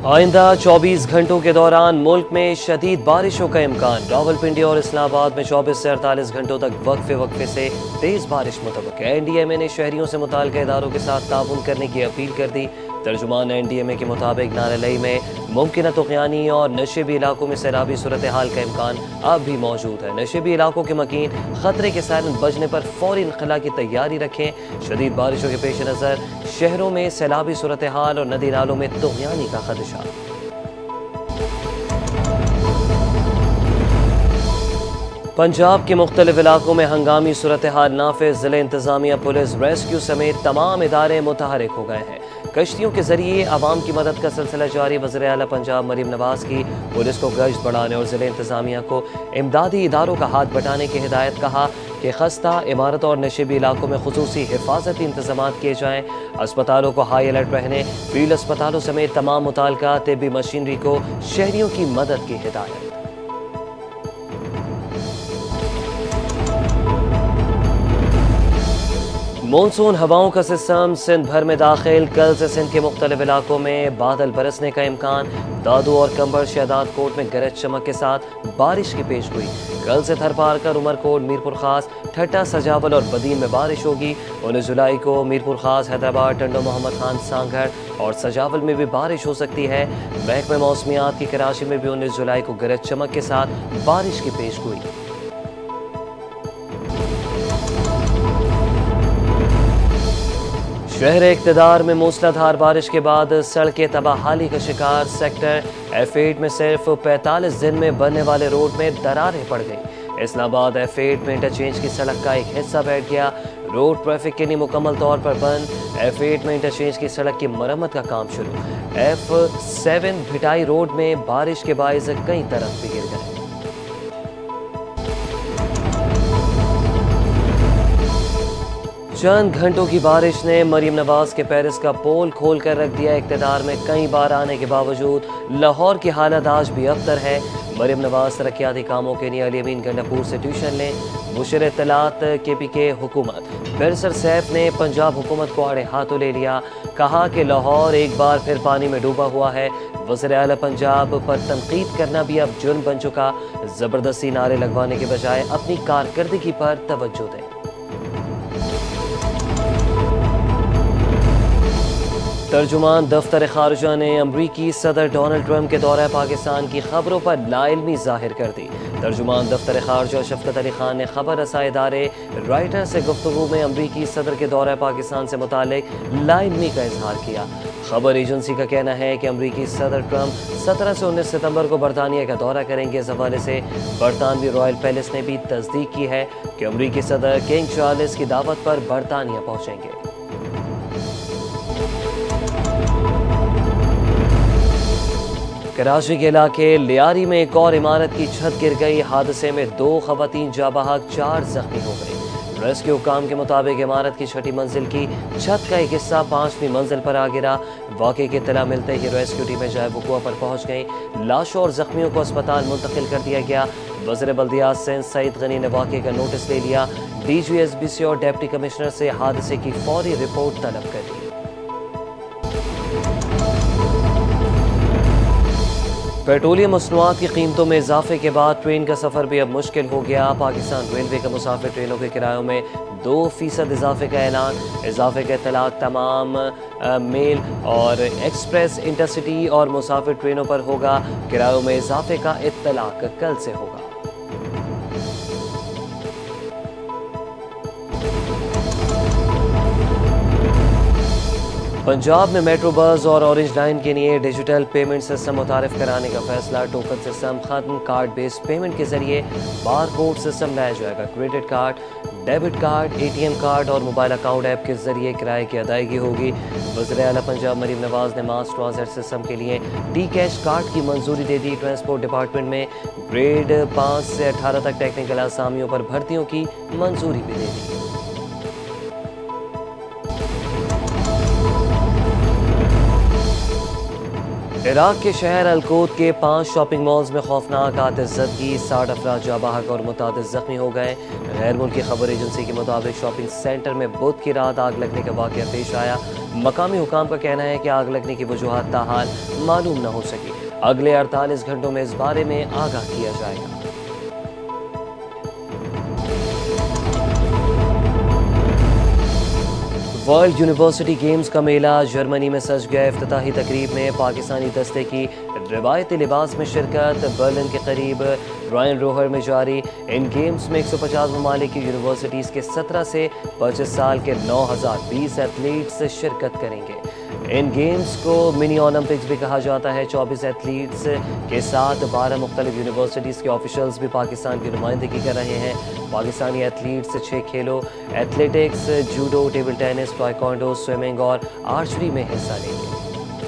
आइंदा 24 घंटों के दौरान मुल्क में शदीद बारिशों का इम्कान। रावलपिंडी और इस्लामाबाद में 24 से 48 घंटों तक वक्फे से तेज़ बारिश मुतवक्किल है। NDMA ने शहरियों से मुताल्लिका इदारों के साथ ताउन करने की अपील कर दी। तर्जुमान NDMA के मुताबिक नारलई में मुमकिन तुग़यानी और नशेबी इलाकों में सैलाबी सूरत हाल का इम्कान अब भी मौजूद है। नशेबी इलाकों के मकीन खतरे के सायरन बजने पर फौरी इनखला की तैयारी रखें। शदीद बारिशों के पेश नज़र शहरों में सैलाबी सूरत हाल और नदी नालों में तुग़यानी का खदशा। पंजाब के मुख्तलिफ इलाकों में हंगामी सूरत हाल नाफिज। ज़िले इंतज़ामिया, पुलिस, रेस्क्यू समेत तमाम इदारे मुतहरिक हो गए हैं। कश्तियों के जरिए आवाम की मदद का सिलसिला जारी। वज़ीर आला पंजाब मरीम नवाज की पुलिस को गश्त बढ़ाने और ज़िले इंतज़ामिया को इमदादी इदारों का हाथ बटाने की हिदायत। कहा कि खस्ता इमारत और नशेबी इलाकों में खुसूसी हिफाजती इंतजाम किए जाएँ। अस्पतालों को हाई अलर्ट रहने, फील्ड अस्पतालों समेत तमाम मुताल्लिका तिब्बी मशीनरी को शहरियों की मदद की हिदायत। मानसून हवाओं का सिस्टम सिंध भर में दाखिल। कल से सिंध के मुख्तलिफ इलाकों में बादल बरसने का इम्कान। दादू और कंबर शहदाद कोट में गरज चमक के साथ बारिश की पेश गोई। कल से थरपारकर, उमरकोट, मीरपुर खास, ठट्टा, सजावल और बदीन में बारिश होगी। 19 जुलाई को मीरपुर खास, हैदराबाद, टंडो मोहम्मद खान, सांगढ़ और सजावल में भी बारिश हो सकती है। महकमे मौसमियात की कराची में भी 19 जुलाई को गरज चमक के साथ बारिश की पेश गोई। शहर इक़्तिदार में मूसलाधार बारिश के बाद सड़कें तबाहाली का शिकार। सेक्टर F8 में सिर्फ 45 दिन में बनने वाले रोड में दरारें पड़ गई। इस्लामाबाद F8 में इंटरचेंज की सड़क का एक हिस्सा बैठ गया। रोड ट्रैफिक के लिए मुकम्मल तौर पर बंद। F8 में इंटरचेंज की सड़क की मरम्मत का काम शुरू। F7 भिटाई रोड में बारिश के बायस कई तरफ भी गिर गए। चंद घंटों की बारिश ने मरीम नवाज के पेरिस का पोल खोल कर रख दिया। इक़्तिदार में कई बार आने के बावजूद लाहौर की हालत आज भी अबतर है। मरीम नवाज तरक्याती कामों के लिए अली अमीन गंडापुर से ट्यूशन लें। मुशीर इत्तलात KPK हुकूमत बैरिस्टर सैफ ने पंजाब हुकूमत को आड़े हाथों ले लिया। कहा कि लाहौर एक बार फिर पानी में डूबा हुआ है। वज़ीर आला पंजाब पर तनकीद करना भी अब जुर्म बन चुका। ज़बरदस्ती नारे लगवाने के बजाय अपनी कारकर्दगी पर तवज्जो दें। तर्जुमान दफ्तर खारजा ने अमरीकी सदर डोनाल्ड ट्रंप के दौरा पाकिस्तान की खबरों पर लाइल्मी जाहिर कर दी। तर्जुमान दफ्तर खारजा शफकत अली खान ने खबर रसाई इदारे राइटर से गुफ्तगू में अमरीकी सदर के दौरा पाकिस्तान से मुतालिक लाइल्मी का इजहार किया। खबर एजेंसी का कहना है कि अमरीकी सदर ट्रंप 17 से 19 सितंबर को बरतानिया का दौरा करेंगे। इस हवाले से बरतानवी रॉयल पैलेस ने भी तस्दीक की है कि अमरीकी सदर किंग चार्ल्स की दावत पर बरतानिया पहुँचेंगे। कराची के इलाके लियारी में एक और इमारत की छत गिर गई। हादसे में 2 खवातीन जाँ बहक, 4 जख्मी हो गए। रेस्क्यू काम के मुताबिक इमारत की 6ठी मंजिल की छत का एक हिस्सा 5वीं मंजिल पर आ गिरा। वाक़े की इत्तला मिलते ही रेस्क्यू टीमें जाए वक़ुआ पर पहुँच गई। लाशों और जख्मियों को अस्पताल मुंतकिल कर दिया गया। वज़ीर बल्दियात सिंध सईद गनी ने वाक़े का नोटिस ले लिया। DG SBC और डिप्टी कमिश्नर से हादसे की फौरी रिपोर्ट तलब कर दी। पेट्रोलियम मसनूआत की कीमतों में इजाफे के बाद ट्रेन का सफ़र भी अब मुश्किल हो गया। पाकिस्तान रेलवे का मुसाफिर ट्रेनों के किरायों में 2% इजाफे का ऐलान। इजाफे का इत्तलाक तमाम मेल और एक्सप्रेस, इंटरसिटी और मुसाफिर ट्रेनों पर होगा। किरायों में इजाफे का इत्तलाक कल से होगा। पंजाब में मेट्रो बस और ऑरेंज लाइन के लिए डिजिटल पेमेंट सिस्टम मुतारिफ कराने का फैसला। टोकन सिस्टम खत्म, कार्ड बेस्ड पेमेंट के जरिए बार कोड सिस्टम लाया जाएगा। Credit card, debit card, ATM card और मोबाइल अकाउंट ऐप के जरिए किराए की अदायगी होगी। वज़ीर आला पंजाब मरीम नवाज ने मास ट्रांजिट सिस्टम के लिए T-कैश कार्ड की मंजूरी दे दी। ट्रांसपोर्ट डिपार्टमेंट में ग्रेड 5 से 18 तक टेक्निकल असामियों पर भर्तियों की मंजूरी भी दे दी। इराक के शहर अलकोद के 5 शॉपिंग मॉल्स में खौफनाक आतिशज़दगी, 60 अफराद जाँ बहक और मुतादिद ज़ख्मी हो गए। गैर मुल्की खबर एजेंसी के मुताबिक शॉपिंग सेंटर में बुध की रात आग लगने का वाक़या पेश आया। मकामी हुकाम का कहना है कि आग लगने की वजूहात ताहाल मालूम न हो सकी। अगले 48 घंटों में इस बारे में आगाह किया जाएगा। वर्ल्ड यूनिवर्सिटी गेम्स का मेला जर्मनी में सज गया। इफ्तिताही तकरीब में पाकिस्तानी दस्ते की रिवायती लिबास में शिरकत बर्लिन के करीब रायन रोहर में जारी। इन गेम्स में 150 ममालिक की यूनिवर्सिटीज़ के 17 से 25 साल के 9020 एथलीट्स शिरकत करेंगे। इन गेम्स को मिनी ओलंपिक्स भी कहा जाता है। 24 एथलीट्स के साथ 12 मुख्तलिफ यूनिवर्सिटीज़ के ऑफिशल्स भी पाकिस्तान की नुमाइंदगी कर रहे हैं। पाकिस्तानी एथलीट्स 6 खेलों athletics, judo, table tennis, taekwondo, swimming और आर्चरी में हिस्सा लेंगे।